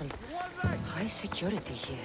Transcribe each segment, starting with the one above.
careful. High security here.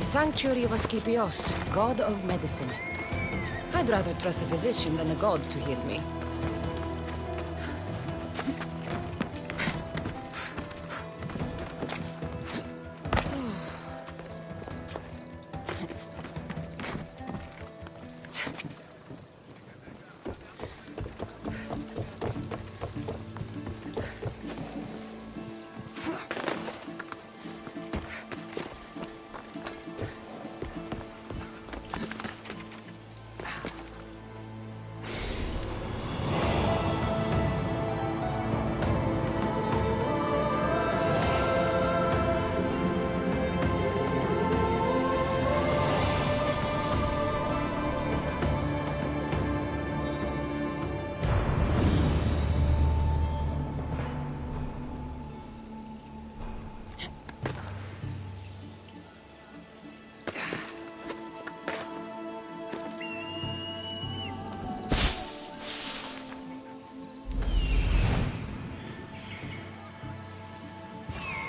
Sanctuary of Asclepios, god of medicine. I'd rather trust a physician than a god to heal me.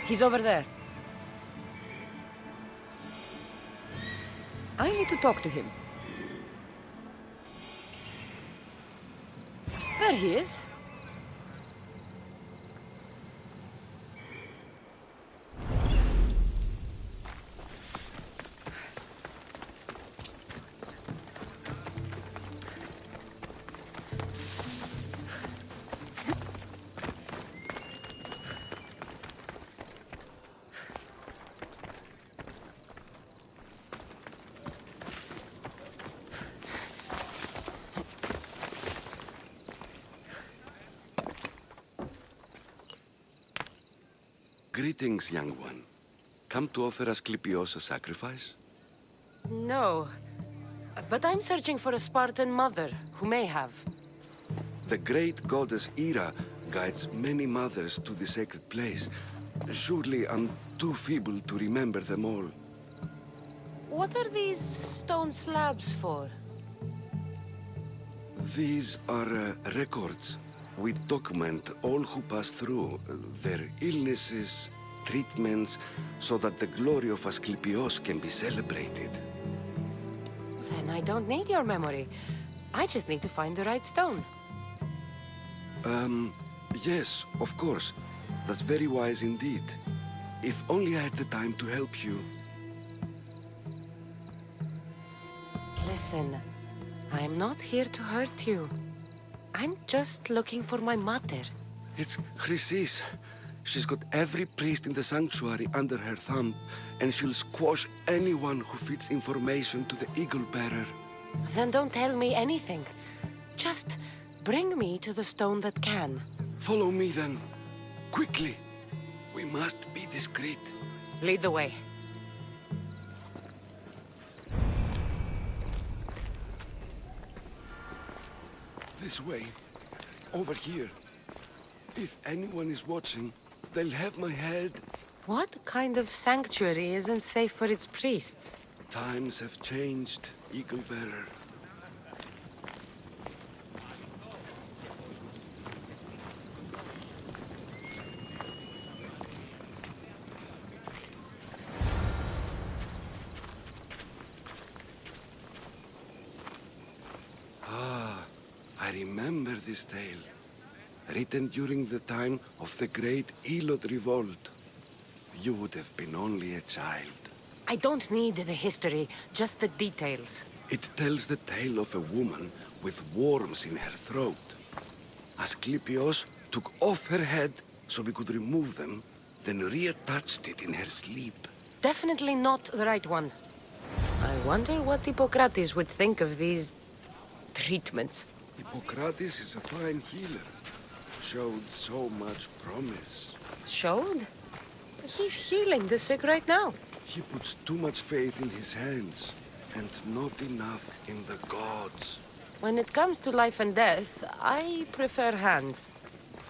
He's over there. I need to talk to him. There he is. Greetings, young one. Come to offer Asclepios a sacrifice? No. But I'm searching for a Spartan mother who may have. The great goddess Ira guides many mothers to the sacred place. Surely I'm too feeble to remember them all. What are these stone slabs for? These are records. We document all who pass through, their illnesses, treatments, so that the glory of Asclepios can be celebrated. Then I don't need your memory. I just need to find the right stone. Yes, of course. That's very wise indeed. If only I had the time to help you. Listen, I'm not here to hurt you. I'm just looking for my mother. It's Chrysis. She's got every priest in the sanctuary under her thumb, and she'll squash anyone who feeds information to the Eagle Bearer. Then don't tell me anything. Just bring me to the stone that can. Follow me then. Quickly. We must be discreet. Lead the way. This way. Over here. If anyone is watching, they'll have my head. What kind of sanctuary isn't safe for its priests? Times have changed, Eagle Bearer. Ah, I remember this tale. Written during the time of the Great Elot Revolt. You would have been only a child. I don't need the history, just the details. It tells the tale of a woman with worms in her throat. Asclepios took off her head so we could remove them, then reattached it in her sleep. Definitely not the right one. I wonder what Hippocrates would think of these treatments. Hippocrates is a fine healer. Showed so much promise. Showed? He's healing the sick right now. He puts too much faith in his hands, and not enough in the gods. When it comes to life and death, I prefer hands.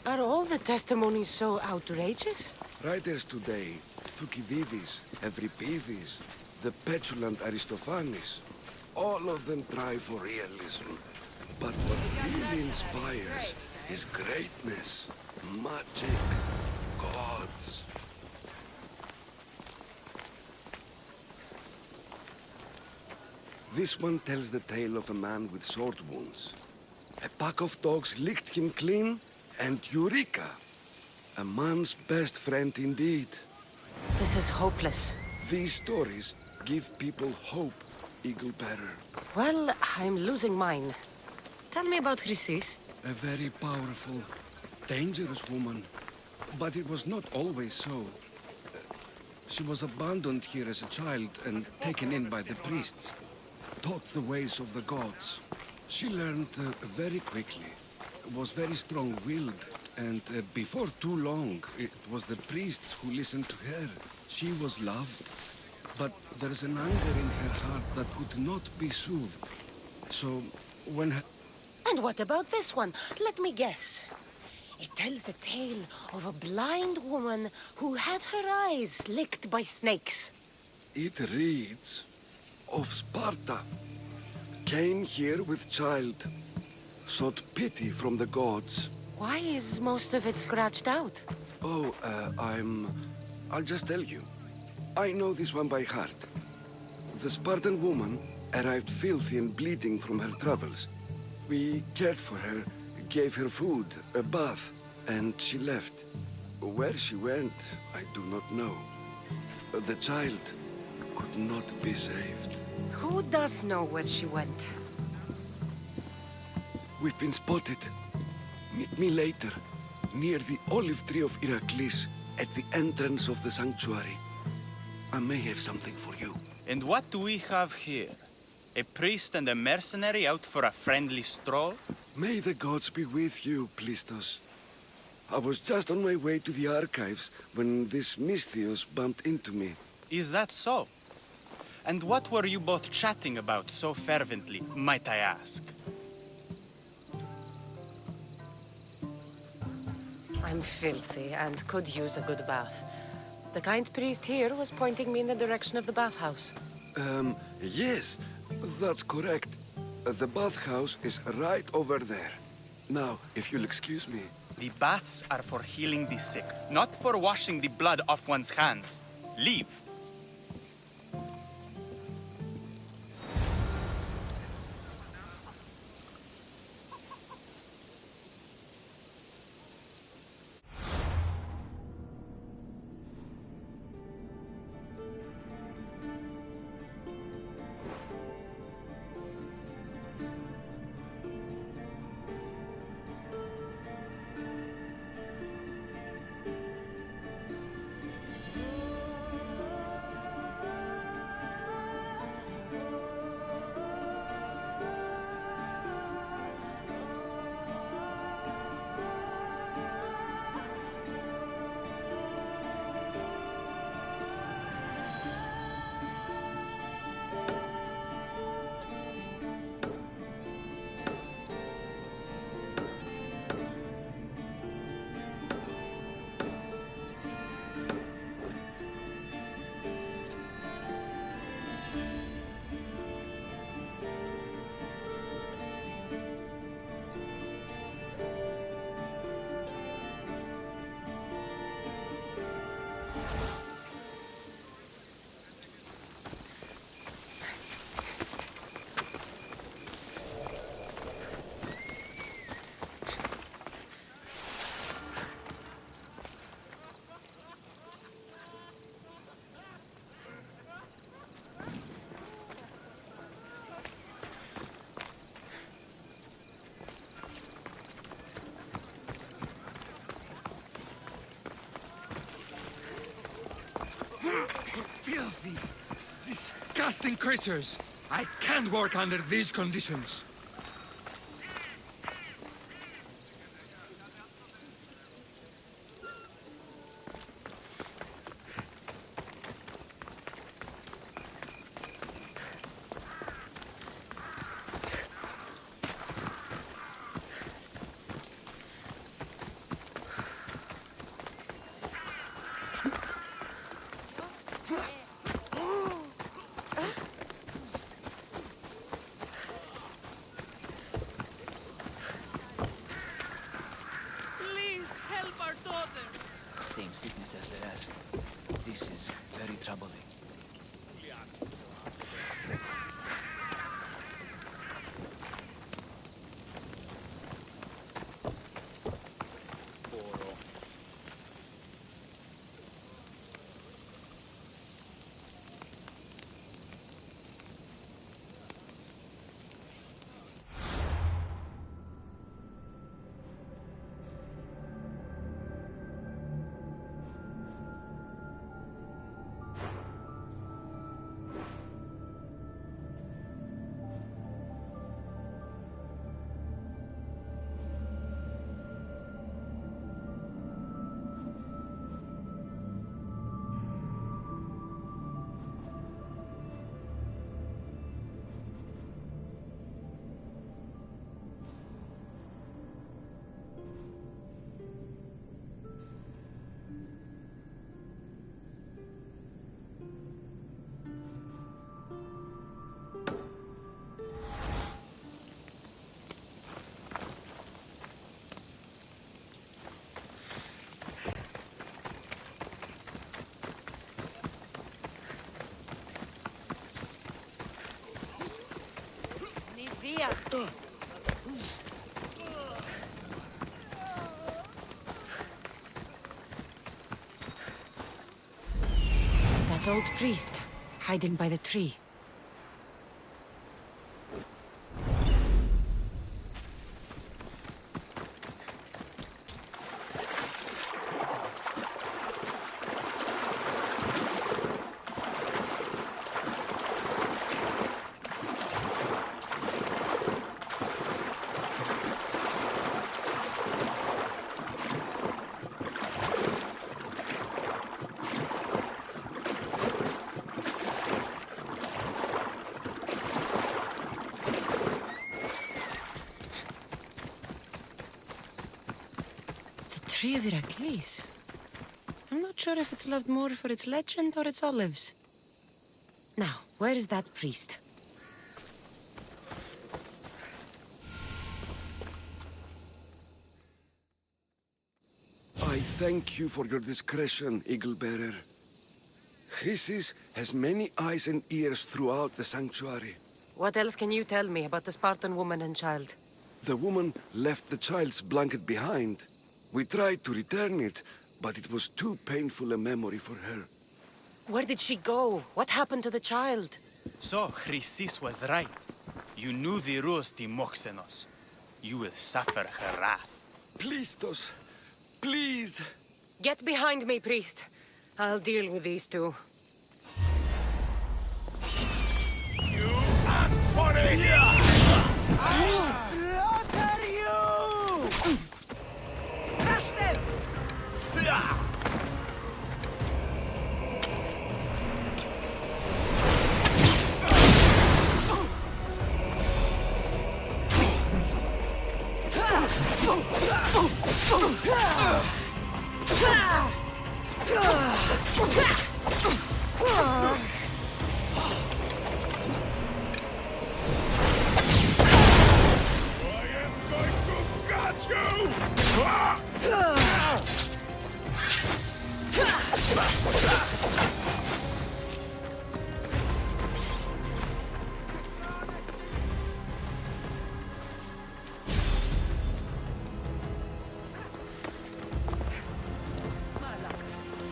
Are all the testimonies so outrageous? Writers today, Thucydides, Euripides, the petulant Aristophanes, all of them try for realism. But what really inspires is greatness, magic, gods. This one tells the tale of a man with sword wounds. A pack of dogs licked him clean, and Eureka! A man's best friend indeed. This is hopeless. These stories give people hope, Eagle Bearer. Well, I'm losing mine. Tell me about Chrysis. A very powerful, dangerous woman. But it was not always so. She was abandoned here as a child and taken in by the priests. Taught the ways of the gods. She learned very quickly. Was very strong-willed. And before too long, it was the priests who listened to her. She was loved. But there's an anger in her heart that could not be soothed. So, when her... And what about this one? Let me guess. It tells the tale of a blind woman who had her eyes licked by snakes. It reads of Sparta. Came here with child. Sought pity from the gods. Why is most of it scratched out? Oh, I'll just tell you. I know this one by heart. The Spartan woman arrived filthy and bleeding from her travels. We cared for her, gave her food, a bath, and she left. Where she went, I do not know. The child could not be saved. Who does know where she went? We've been spotted. Meet me later, near the olive tree of Heracles, at the entrance of the sanctuary. I may have something for you. And what do we have here? A priest and a mercenary out for a friendly stroll? May the gods be with you, Plistos. I was just on my way to the archives when this Misthios bumped into me. Is that so? And what were you both chatting about so fervently, might I ask? I'm filthy and could use a good bath. The kind priest here was pointing me in the direction of the bathhouse. Yes, that's correct. The bathhouse is right over there. Now, if you'll excuse me. The baths are for healing the sick, not for washing the blood off one's hands. Leave. disgusting creatures! I can't work under these conditions. Please help our daughter. Same sickness as the rest. This is very troubling. Nivea. That old priest, hiding by the tree. Tree of Heracles. I'm not sure if it's loved more for its legend or its olives. Now, where is that priest? I thank you for your discretion, Eagle-bearer. Chrysis has many eyes and ears throughout the sanctuary. What else can you tell me about the Spartan woman and child? The woman left the child's blanket behind. We tried to return it, but it was too painful a memory for her. Where did she go? What happened to the child? So, Chrysis was right. You knew the rules, Timoxenos. You will suffer her wrath. Plistos, please. Get behind me, priest. I'll deal with these two. You asked for it! I'll slaughter you! Crush them!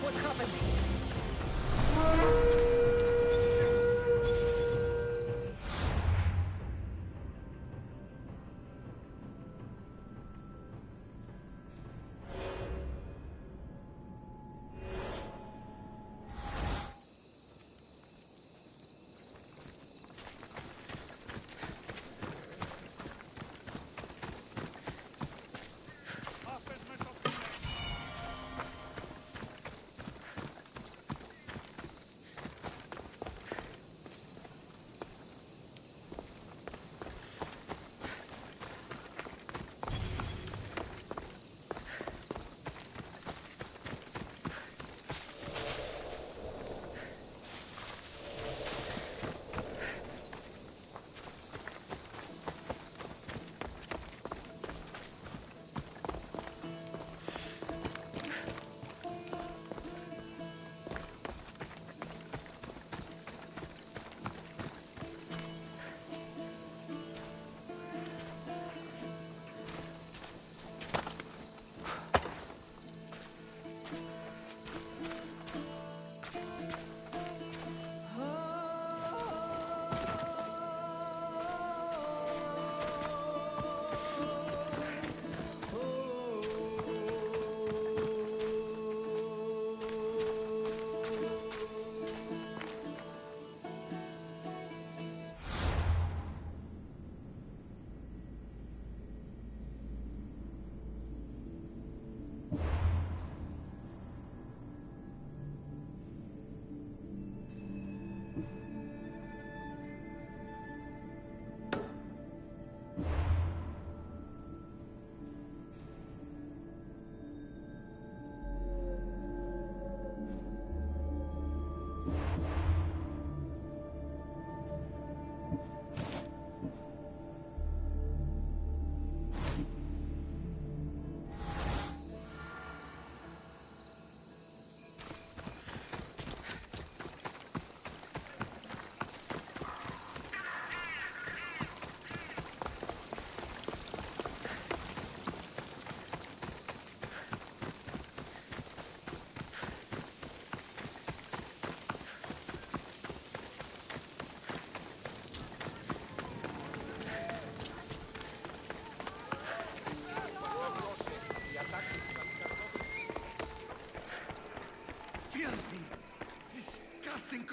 What's happening?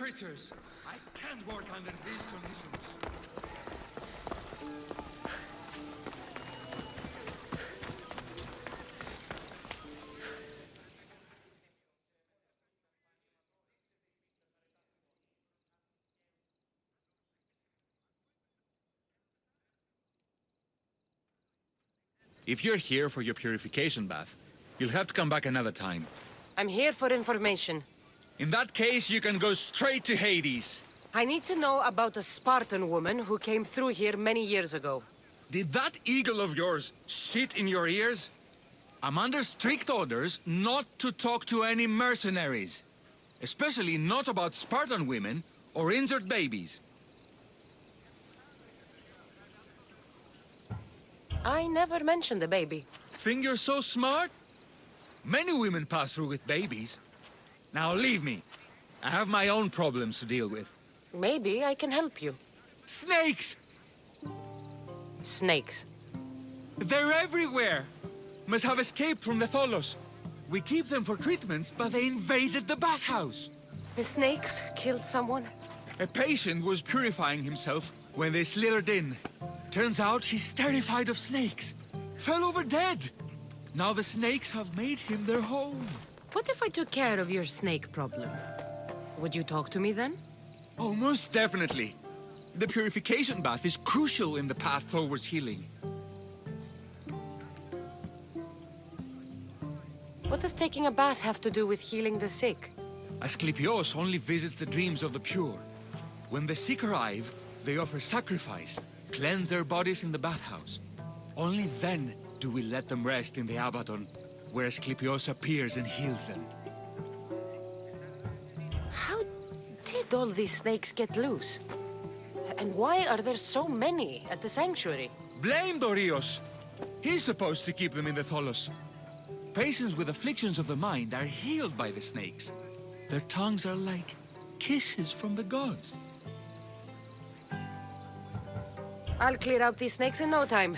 creatures! I can't work under these conditions. If you're here for your purification bath, you'll have to come back another time. I'm here for information. In that case, you can go straight to Hades. I need to know about a Spartan woman who came through here many years ago. Did that eagle of yours shit in your ears? I'm under strict orders not to talk to any mercenaries. Especially not about Spartan women or injured babies. I never mentioned a baby. Think you're so smart? Many women pass through with babies. Now leave me. I have my own problems to deal with. Maybe I can help you. Snakes! Snakes. They're everywhere! Must have escaped from the Tholos. We keep them for treatments, but they invaded the bathhouse. The snakes killed someone? A patient was purifying himself when they slithered in. Turns out he's terrified of snakes. Fell over dead. Now the snakes have made him their home. What if I took care of your snake problem? Would you talk to me then? Oh, most definitely. The purification bath is crucial in the path towards healing. What does taking a bath have to do with healing the sick? Asclepios only visits the dreams of the pure. When the sick arrive, they offer sacrifice, cleanse their bodies in the bathhouse. Only then do we let them rest in the Abaddon, where Asclepios appears and heals them. How did all these snakes get loose? And why are there so many at the sanctuary? Blame Dorios! He's supposed to keep them in the Tholos. Patients with afflictions of the mind are healed by the snakes. Their tongues are like kisses from the gods. I'll clear out these snakes in no time.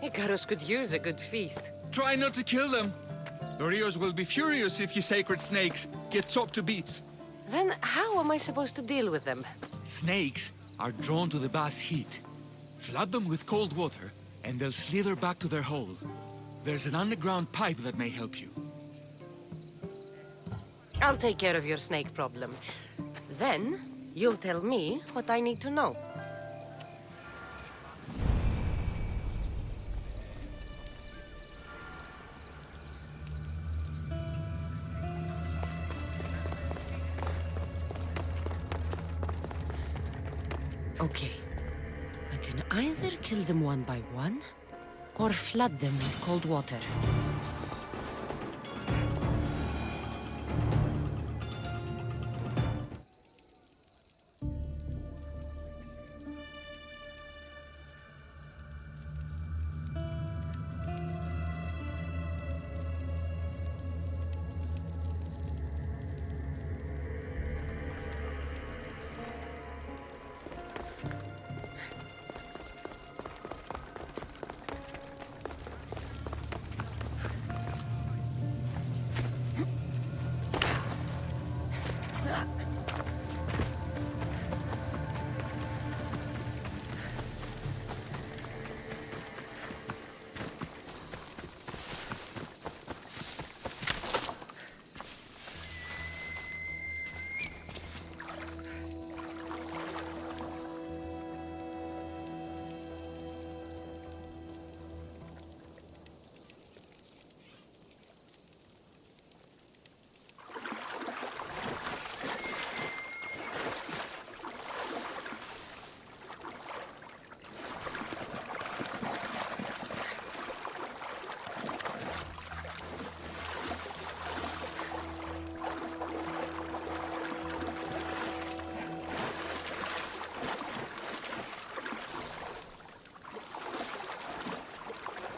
Icarus could use a good feast. Try not to kill them. Dorios will be furious if you sacred snakes get chopped to bits. Then how am I supposed to deal with them? Snakes are drawn to the bath's heat. Flood them with cold water, and they'll slither back to their hole. There's an underground pipe that may help you. I'll take care of your snake problem. Then, you'll tell me what I need to know. Okay. I can either kill them one by one, or flood them with cold water.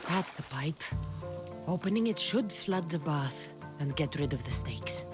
That's the pipe. Opening it should flood the bath and get rid of the snakes.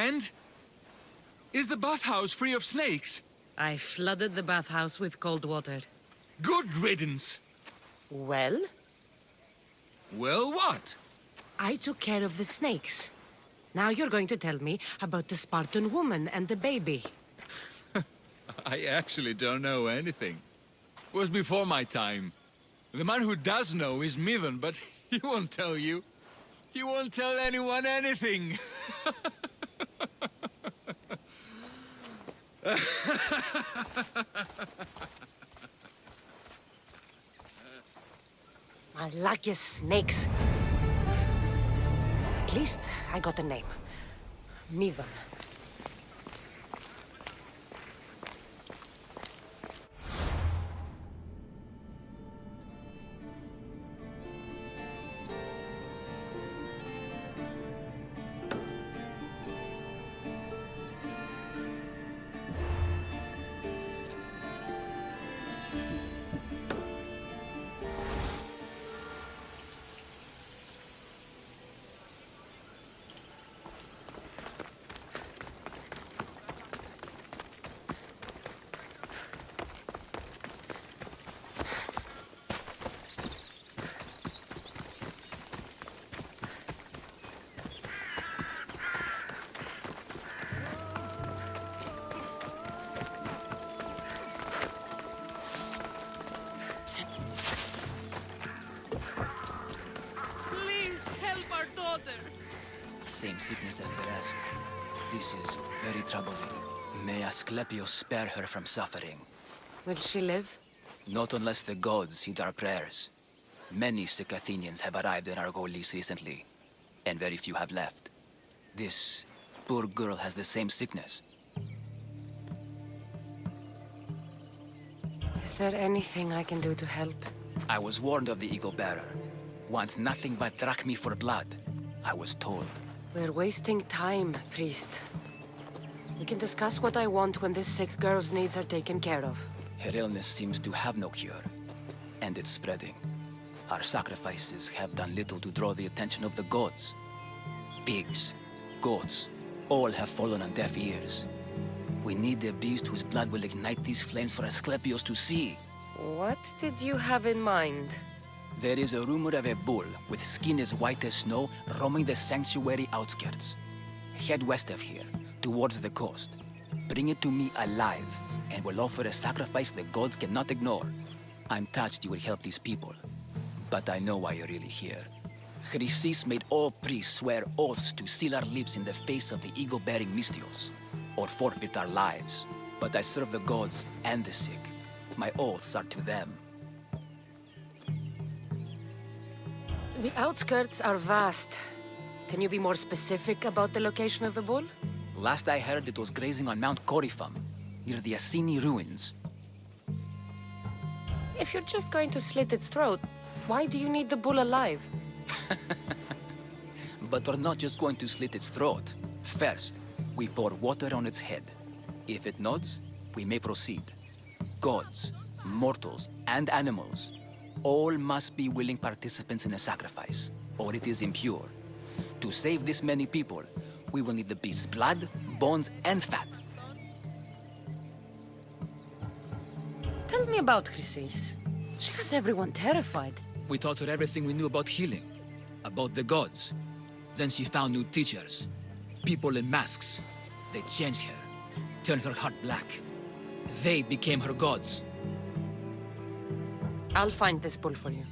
And? Is the bathhouse free of snakes? I flooded the bathhouse with cold water. Good riddance! Well, Well, what? I took care of the snakes. Now you're going to tell me about the Spartan woman and the baby. I actually don't know anything. It was before my time. The man who does know is Mivan, but he won't tell you. He won't tell anyone anything. I like your snakes. At least I got a name. Mivan. Please help our daughter. Same sickness as the rest. This is very troubling. May Asclepius spare her from suffering. Will she live? Not unless the gods heed our prayers. Many sick Athenians have arrived in Argolis recently, and very few have left. This poor girl has the same sickness. Is there anything I can do to help? I was warned of the Eagle Bearer. Wants nothing but drachmi for blood, I was told. We're wasting time, priest. We can discuss what I want when this sick girl's needs are taken care of. Her illness seems to have no cure, and it's spreading. Our sacrifices have done little to draw the attention of the gods. Pigs, goats, all have fallen on deaf ears. We need a beast whose blood will ignite these flames for Asclepius to see. What did you have in mind? There is a rumor of a bull with skin as white as snow roaming the sanctuary outskirts. Head west of here, towards the coast. Bring it to me alive, and we'll offer a sacrifice the gods cannot ignore. I'm touched you will help these people, but I know why you're really here. Chrysis made all priests swear oaths to seal our lips in the face of the eagle-bearing Mystios, or forfeit our lives. But I serve the gods and the sick. My oaths are to them. The outskirts are vast. Can you be more specific about the location of the bull? Last I heard, it was grazing on Mount Corifum, near the Assini ruins. If you're just going to slit its throat, why do you need the bull alive? But we're not just going to slit its throat. First, we pour water on its head. If it nods, we may proceed. Gods, mortals, and animals, all must be willing participants in a sacrifice, or it is impure. To save this many people, we will need the beast's blood, bones, and fat. Tell me about Chrysis. She has everyone terrified. We taught her everything we knew about healing, about the gods. Then she found new teachers, people in masks. They changed her, turned her heart black. They became her gods. I'll find this bull for you.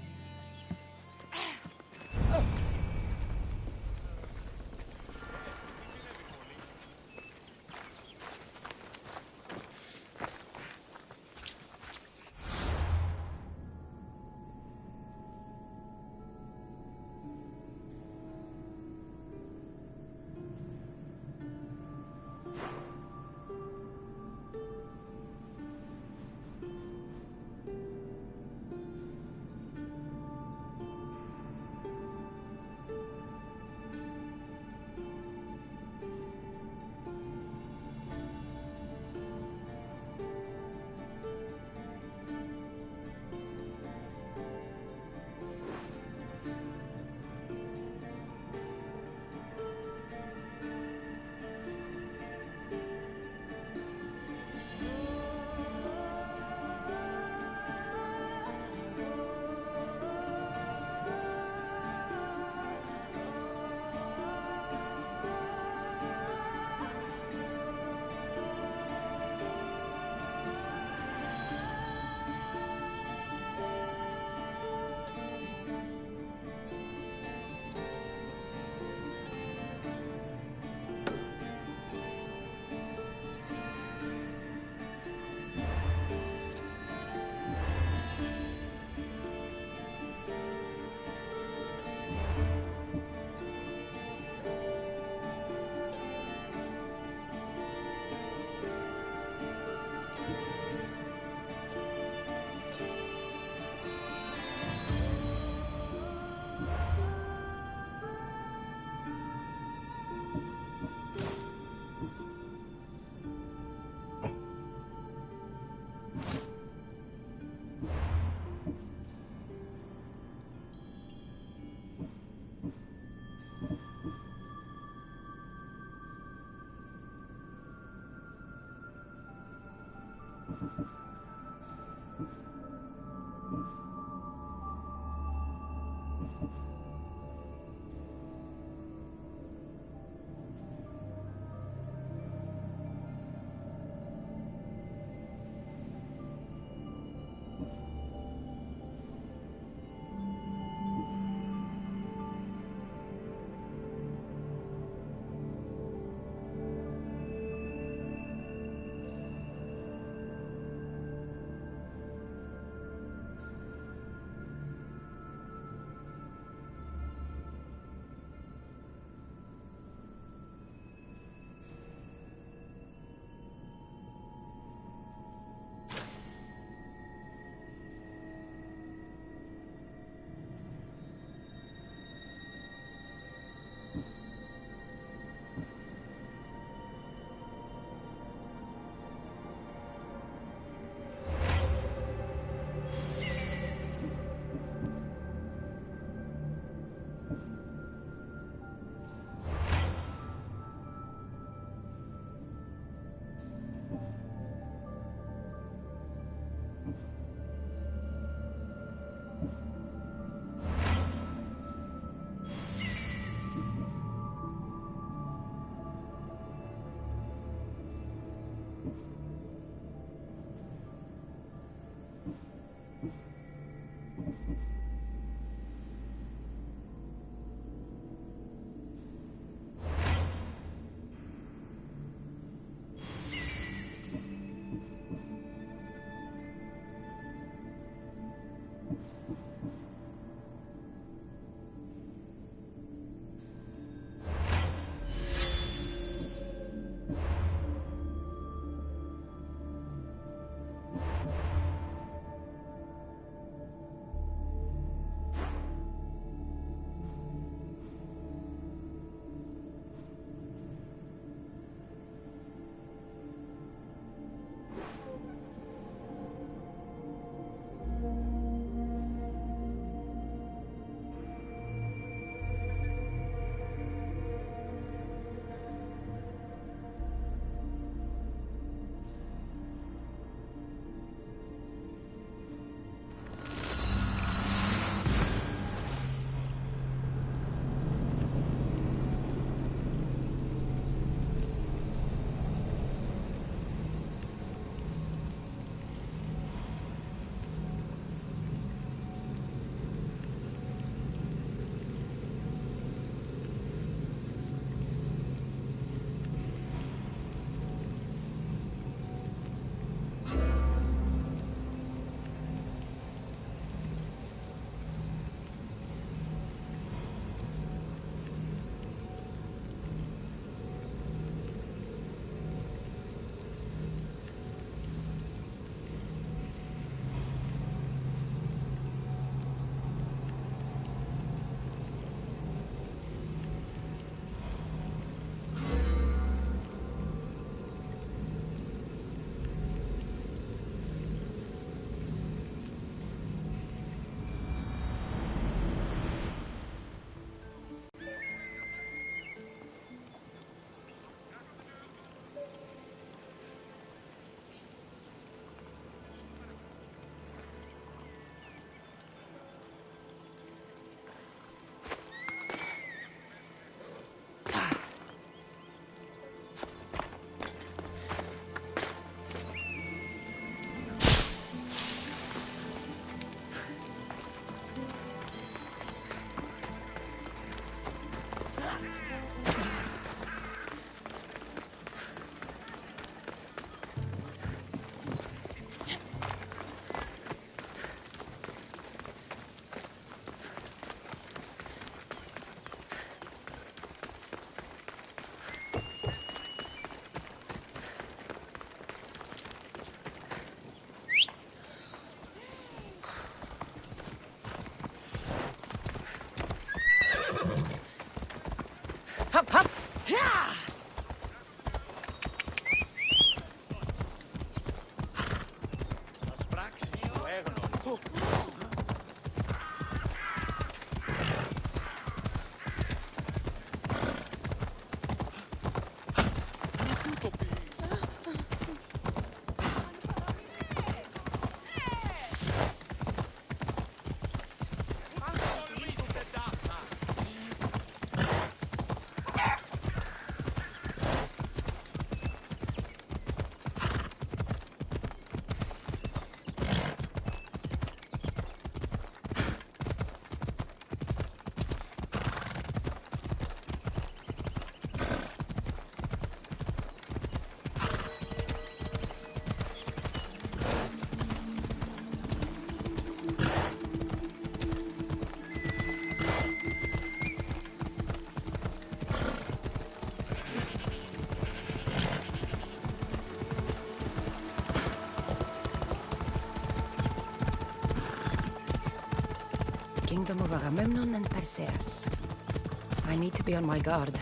Hop, hop! Yeah! As praxis juegano. kingdom of Agamemnon and Perseus. I need to be on my guard.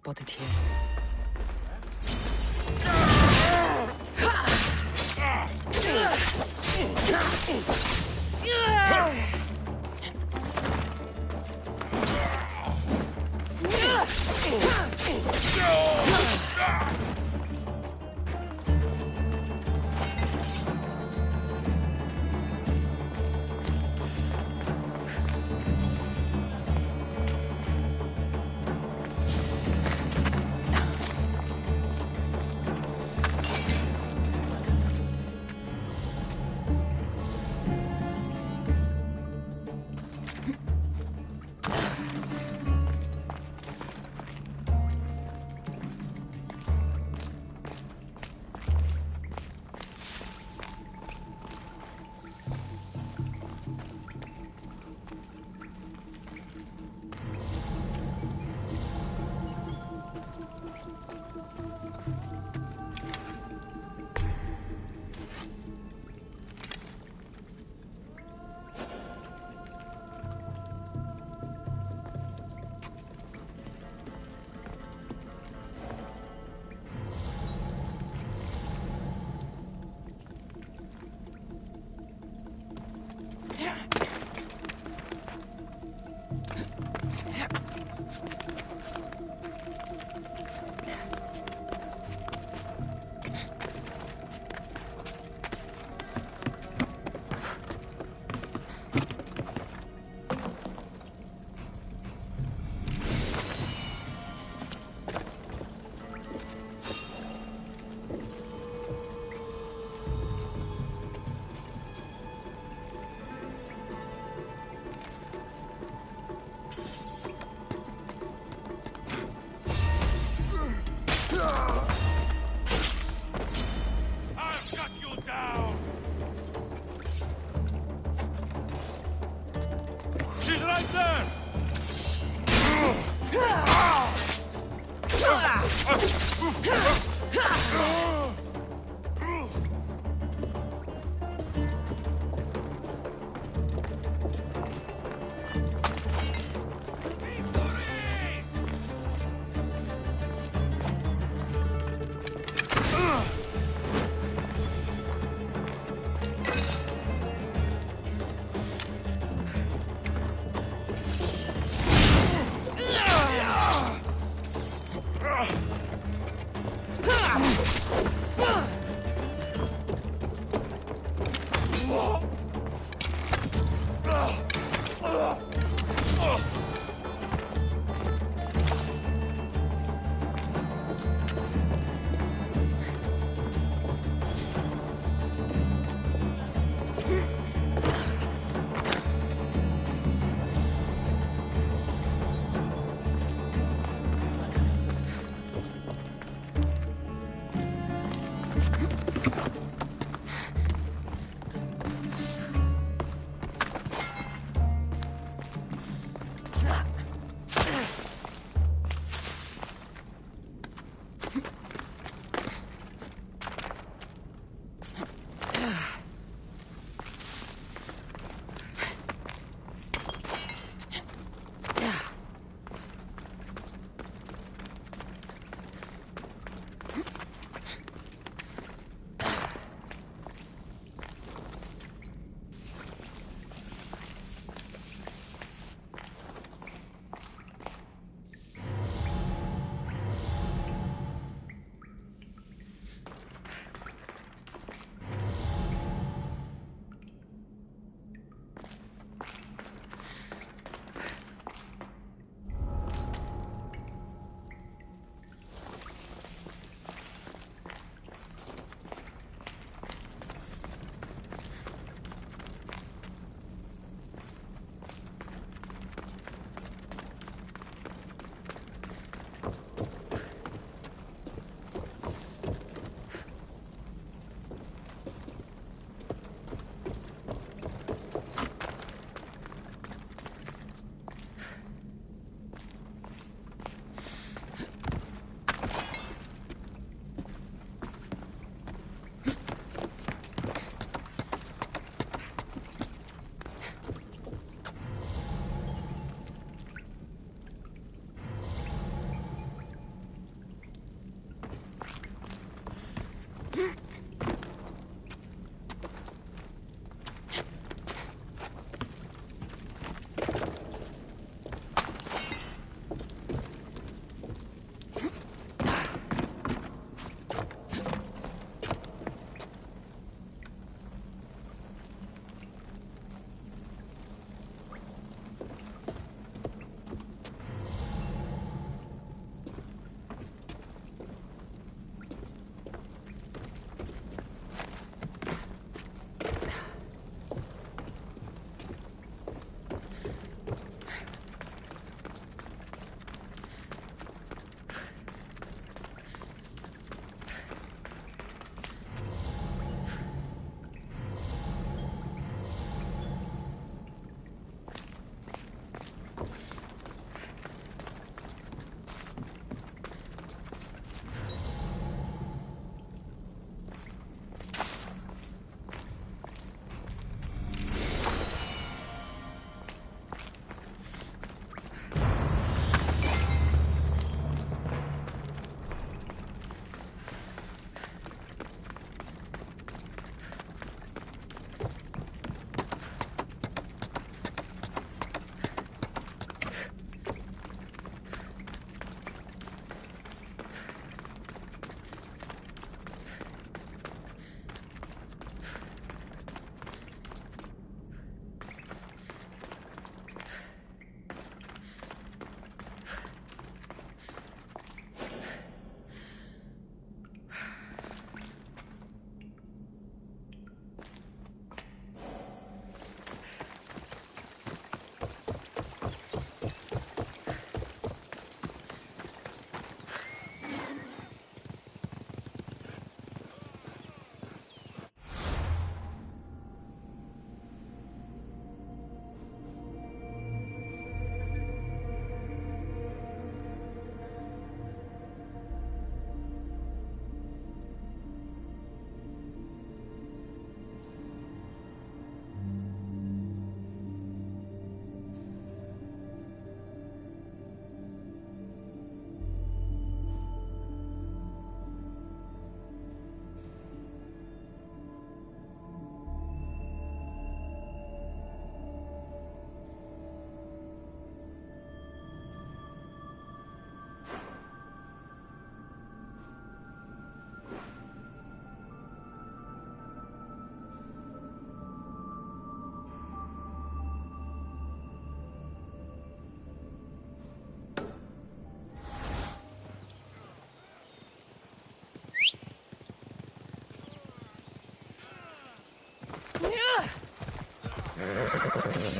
Spotted here.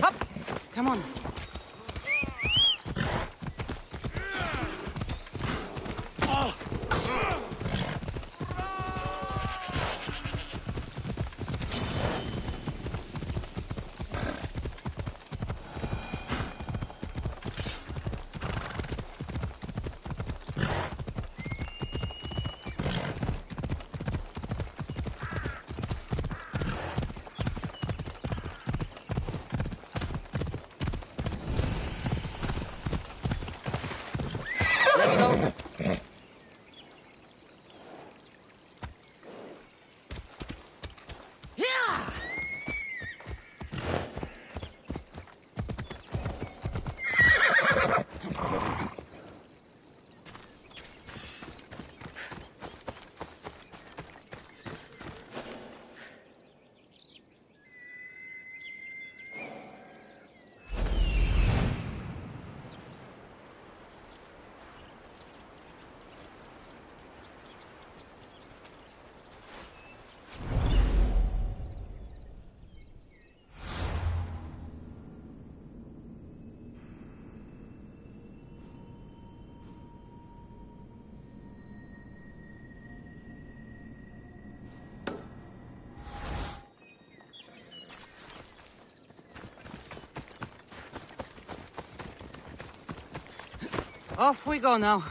Up! Come on. Let's go. Yeah! Off we go now.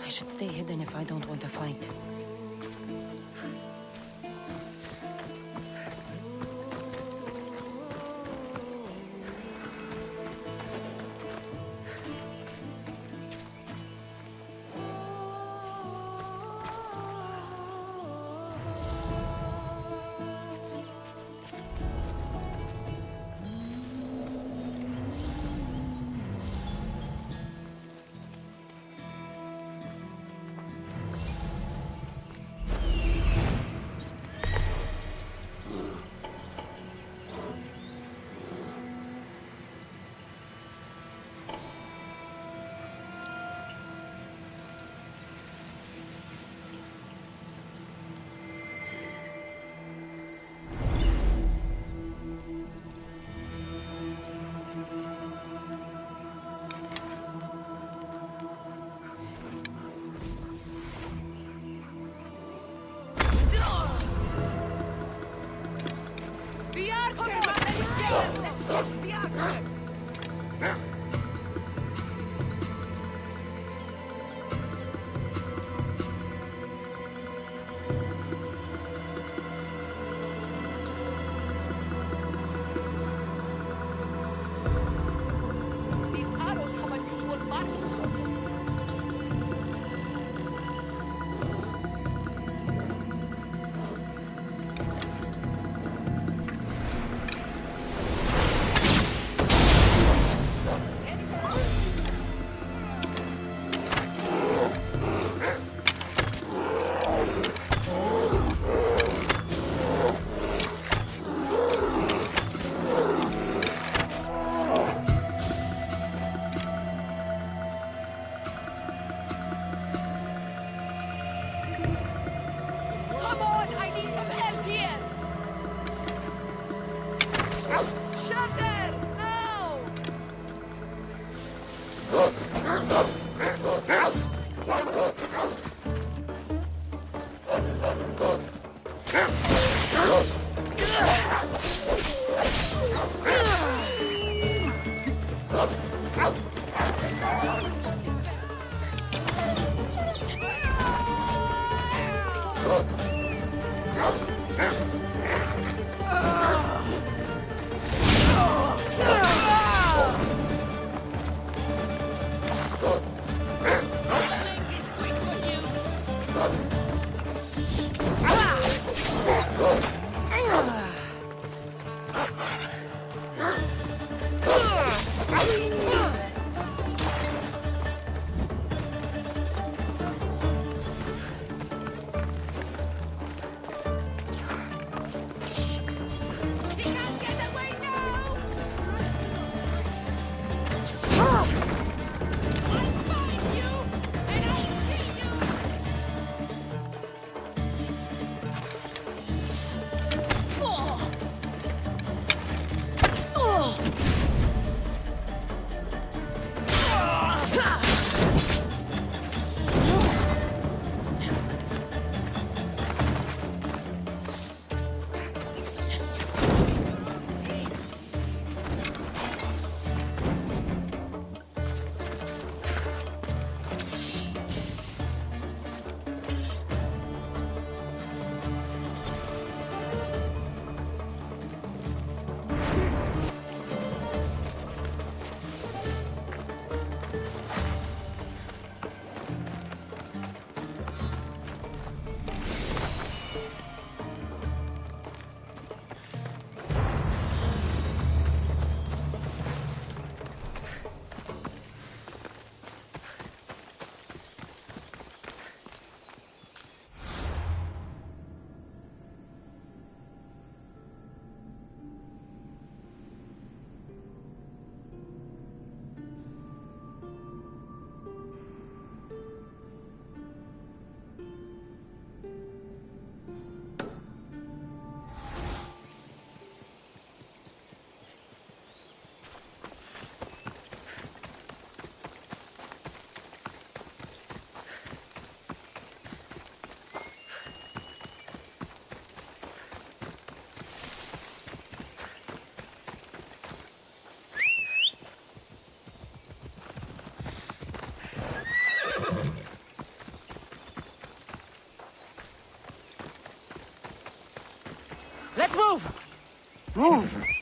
I should stay hidden if I don't want to fight. The archer! The archer! Let's move! Move!